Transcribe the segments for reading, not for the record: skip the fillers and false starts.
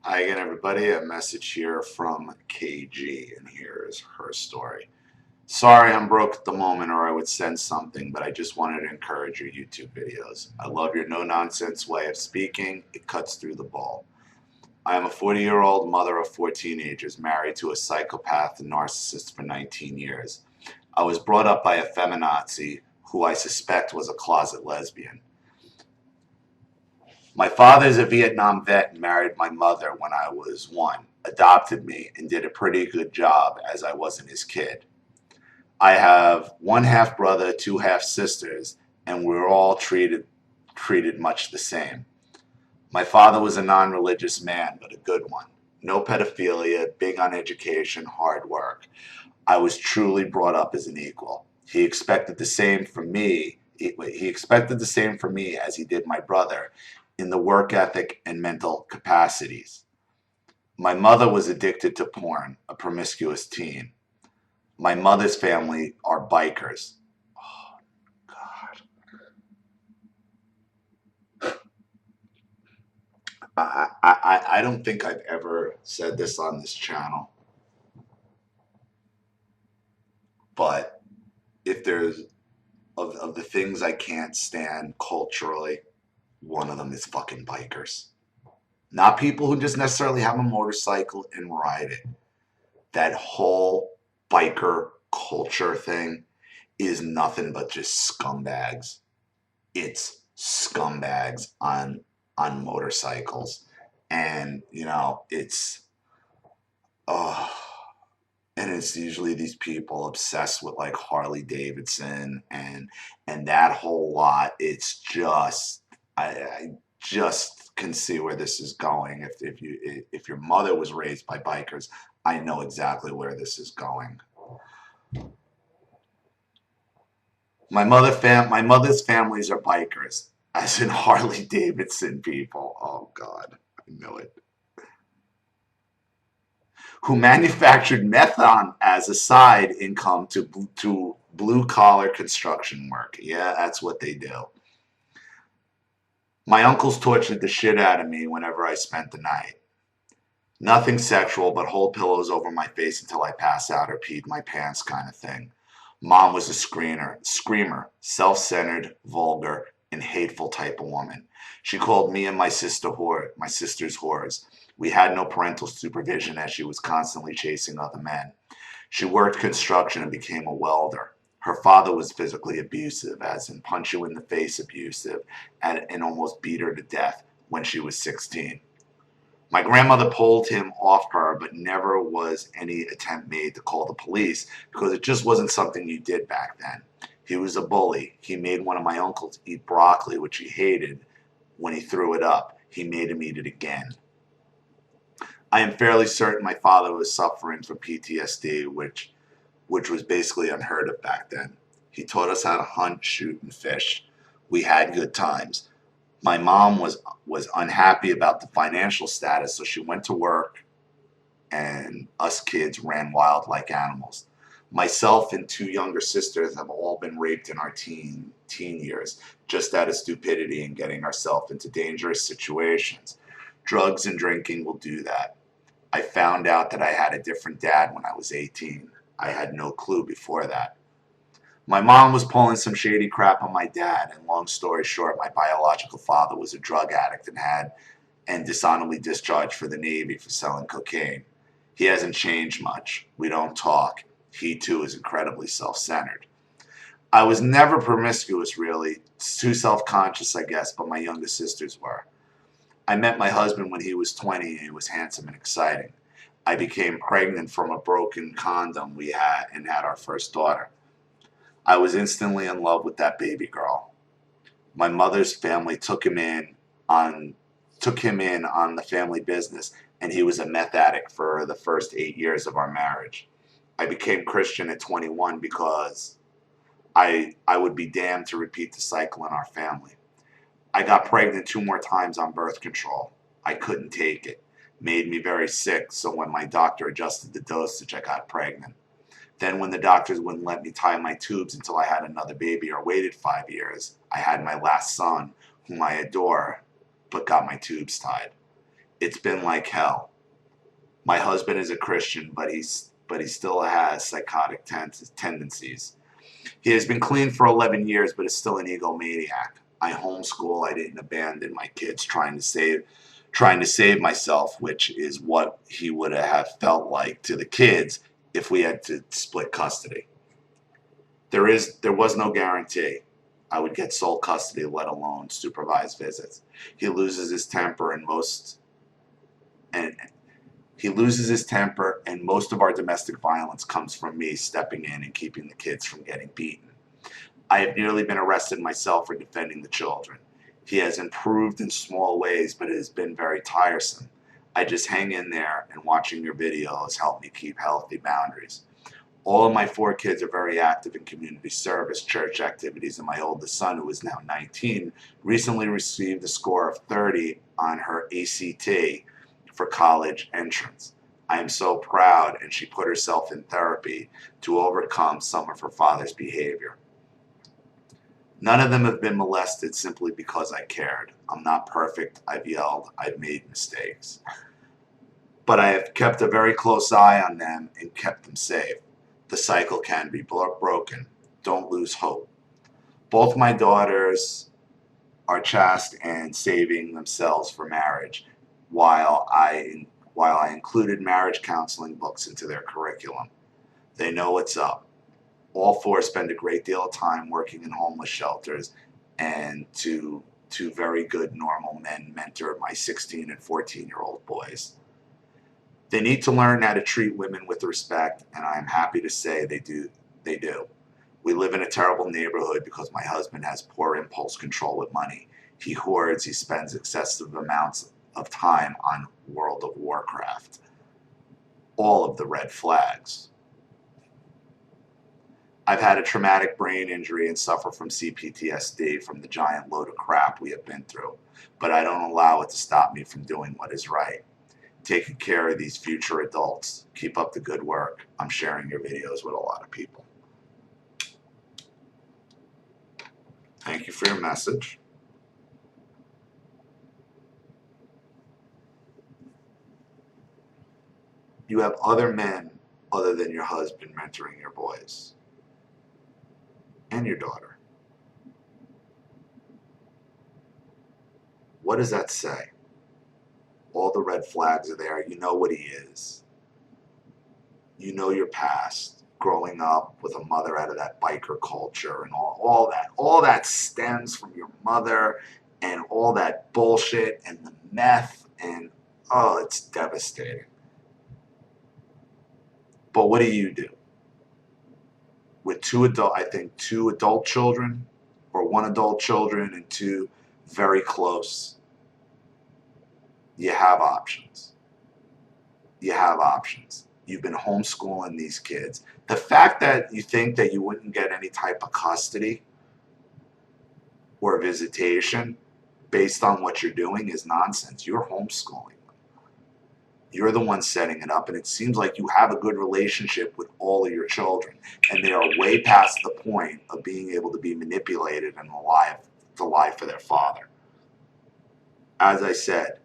Hi again, everybody. A message here from KG, and here is her story. Sorry I'm broke at the moment, or I would send something, but I just wanted to encourage your YouTube videos. I love your no-nonsense way of speaking. It cuts through the ball. I am a 40-year-old mother of 4 teenagers, married to a psychopath and narcissist for 19 years. I was brought up by a feminazi who I suspect was a closet lesbian. My father is a Vietnam vet and married my mother when I was 1, adopted me, and did a pretty good job as I wasn't his kid. I have one half brother, 2 half sisters, and we're all treated much the same. My father was a non-religious man, but a good one. No pedophilia, big on education, hard work. I was truly brought up as an equal. He expected the same from me. He expected the same from me as he did my brother in the work ethic and mental capacities. My mother was addicted to porn, a promiscuous teen. My mother's family are bikers. Oh, God. I don't think I've ever said this on this channel, but if there's of the things I can't stand culturally, one of them is fucking bikers. Not people who just necessarily have a motorcycle and ride it. That whole biker culture thing is nothing but just scumbags. It's scumbags on motorcycles. And it's oh and it's usually these people obsessed with like Harley Davidson and that whole lot. It's just I just can see where this is going. If your mother was raised by bikers, I know exactly where this is going. My mother's families are bikers, as in Harley Davidson people. Oh God, I know it. Who manufactured methane as a side income to blue collar construction work. Yeah, that's what they do. My uncles tortured the shit out of me whenever I spent the night. Nothing sexual, but hold pillows over my face until I pass out or peed my pants kind of thing. Mom was a screamer, self-centered, vulgar, and hateful type of woman. She called me and my sisters whores. We had no parental supervision as she was constantly chasing other men. She worked construction and became a welder. Her father was physically abusive, as in punch you in the face abusive, and almost beat her to death when she was 16. My grandmother pulled him off her, but never was any attempt made to call the police because it just wasn't something you did back then. He was a bully. He made one of my uncles eat broccoli, which he hated when he threw it up. He made him eat it again. I am fairly certain my father was suffering from PTSD, which was basically unheard of back then. He taught us how to hunt, shoot, and fish. We had good times. My mom was unhappy about the financial status, so she went to work, and us kids ran wild like animals. Myself and 2 younger sisters have all been raped in our teen years, just out of stupidity and getting ourselves into dangerous situations. Drugs and drinking will do that. I found out that I had a different dad when I was 18. I had no clue before that. My mom was pulling some shady crap on my dad, and long story short, my biological father was a drug addict and dishonorably discharged for the Navy for selling cocaine. He hasn't changed much. We don't talk. He too is incredibly self-centered. I was never promiscuous, really. Too self-conscious, I guess, but my younger sisters were. I met my husband when he was 20 and he was handsome and exciting. I became pregnant from a broken condom we had and had our first daughter. I was instantly in love with that baby girl. My mother's family on took him in on the family business, and he was a meth addict for the first 8 years of our marriage. I became Christian at 21 because I would be damned to repeat the cycle in our family. I got pregnant 2 more times on birth control. I couldn't take it. Made me very sick, so when my doctor adjusted the dosage, I got pregnant. Then when the doctors wouldn't let me tie my tubes until I had another baby or waited 5 years, I had my last son, whom I adore, but got my tubes tied. It's been like hell. My husband is a Christian, but he still has psychotic tendencies. He has been clean for 11 years, but is still an egomaniac. I homeschool. I didn't abandon my kids trying to save myself, which is what he would have felt like to the kids if we had to split custody. There was no guarantee I would get sole custody, let alone supervised visits. He loses his temper and most of our domestic violence comes from me stepping in and keeping the kids from getting beaten. I have nearly been arrested myself for defending the children. He has improved in small ways, but it has been very tiresome. I just hang in there, and watching your videos help me keep healthy boundaries. All of my 4 kids are very active in community service, church activities, and my oldest son, who is now 19, recently received a score of 30 on her ACT for college entrance. I am so proud, and she put herself in therapy to overcome some of her father's behavior. None of them have been molested simply because I cared. I'm not perfect. I've yelled. I've made mistakes. But I have kept a very close eye on them and kept them safe. The cycle can be broken. Don't lose hope. Both my daughters are chaste and saving themselves for marriage, while I included marriage counseling books into their curriculum. They know what's up. All 4 spend a great deal of time working in homeless shelters, and two very good normal men mentor my 16 and 14-year-old boys. They need to learn how to treat women with respect, and I am happy to say they do. We live in a terrible neighborhood because my husband has poor impulse control with money. He hoards, he spends excessive amounts of time on World of Warcraft. All of the red flags. I've had a traumatic brain injury and suffer from CPTSD from the giant load of crap we have been through, but I don't allow it to stop me from doing what is right. Taking care of these future adults. Keep up the good work. I'm sharing your videos with a lot of people. Thank you for your message. You have other men other than your husband mentoring your boys and your daughter. What does that say? All the red flags are there. You know what he is. You know your past, growing up with a mother out of that biker culture and all that. All that stems from your mother and all that bullshit and the meth, and oh, it's devastating. But what do? With two adult children, or 1 adult children and 2 very close, you have options. You have options. You've been homeschooling these kids. The fact that you think that you wouldn't get any type of custody or visitation based on what you're doing is nonsense. You're homeschooling them. You're the one setting it up, and it seems like you have a good relationship with all of your children, and they are way past the point of being able to be manipulated and to lie for their father. As I said,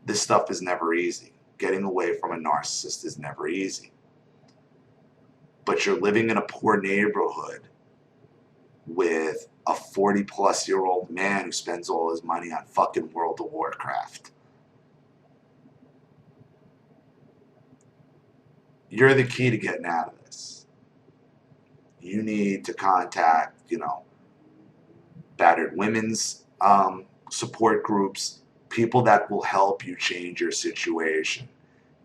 this stuff is never easy. Getting away from a narcissist is never easy. But you're living in a poor neighborhood with a 40-plus-year-old man who spends all his money on fucking World of Warcraft. You're the key to getting out of this. You need to contact, battered women's support groups, people that will help you change your situation.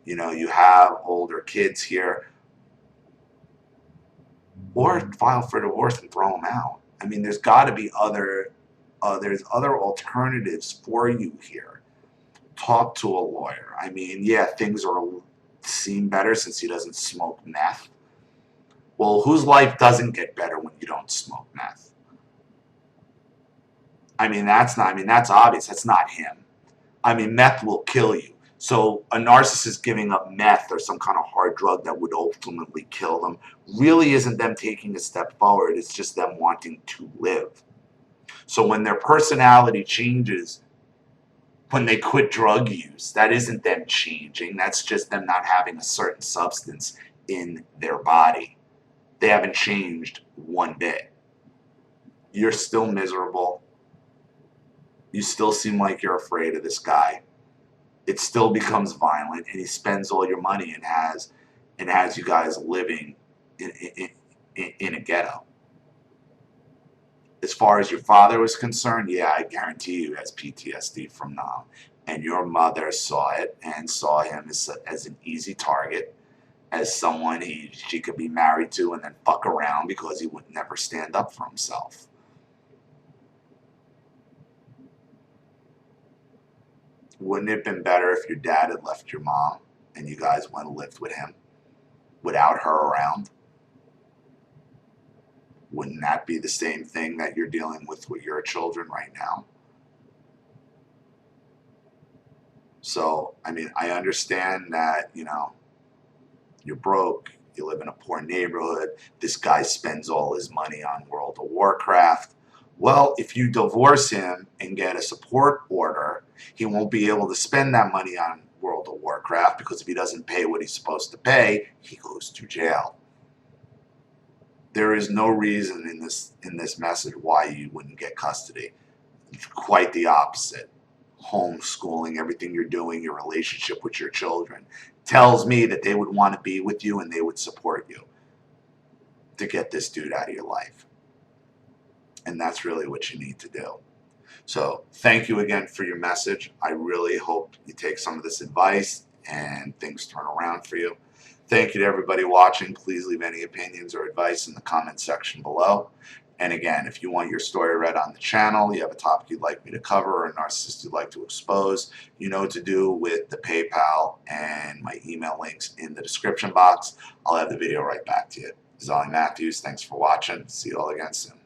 You have older kids here, or file for divorce and throw them out. I mean, there's got to be there's other alternatives for you here. Talk to a lawyer. I mean, yeah, things seem better since he doesn't smoke meth. Well, whose life doesn't get better when you don't smoke meth? That's obvious. That's not him. Meth will kill you. So a narcissist giving up meth or some kind of hard drug that would ultimately kill them really isn't them taking a step forward. It's just them wanting to live. So when their personality changes when they quit drug use. That isn't them changing. That's just them not having a certain substance in their body. They haven't changed one bit. You're still miserable. You still seem like you're afraid of this guy. It still becomes violent, and he spends all your money and has you guys living in a ghetto. As far as your father was concerned, yeah, I guarantee you has PTSD from Nam. And your mother saw it and saw him as an easy target, as someone she could be married to and then fuck around because he would never stand up for himself. Wouldn't it have been better if your dad had left your mom and you guys went and lived with him without her around? Wouldn't that be the same thing that you're dealing with your children right now? So, I mean, I understand that, you're broke, you live in a poor neighborhood, this guy spends all his money on World of Warcraft. Well, if you divorce him and get a support order, he won't be able to spend that money on World of Warcraft, because if he doesn't pay what he's supposed to pay, he goes to jail. There is no reason in this message why you wouldn't get custody. Quite the opposite. Homeschooling, everything you're doing, your relationship with your children, tells me that they would want to be with you and they would support you to get this dude out of your life. And that's really what you need to do. So thank you again for your message. I really hope you take some of this advice and things turn around for you. Thank you to everybody watching. Please leave any opinions or advice in the comment section below. And again, if you want your story read on the channel, you have a topic you'd like me to cover, or a narcissist you'd like to expose, you know what to do with the PayPal and my email links in the description box. I'll have the video right back to you. This is Ollie Matthews. Thanks for watching. See you all again soon.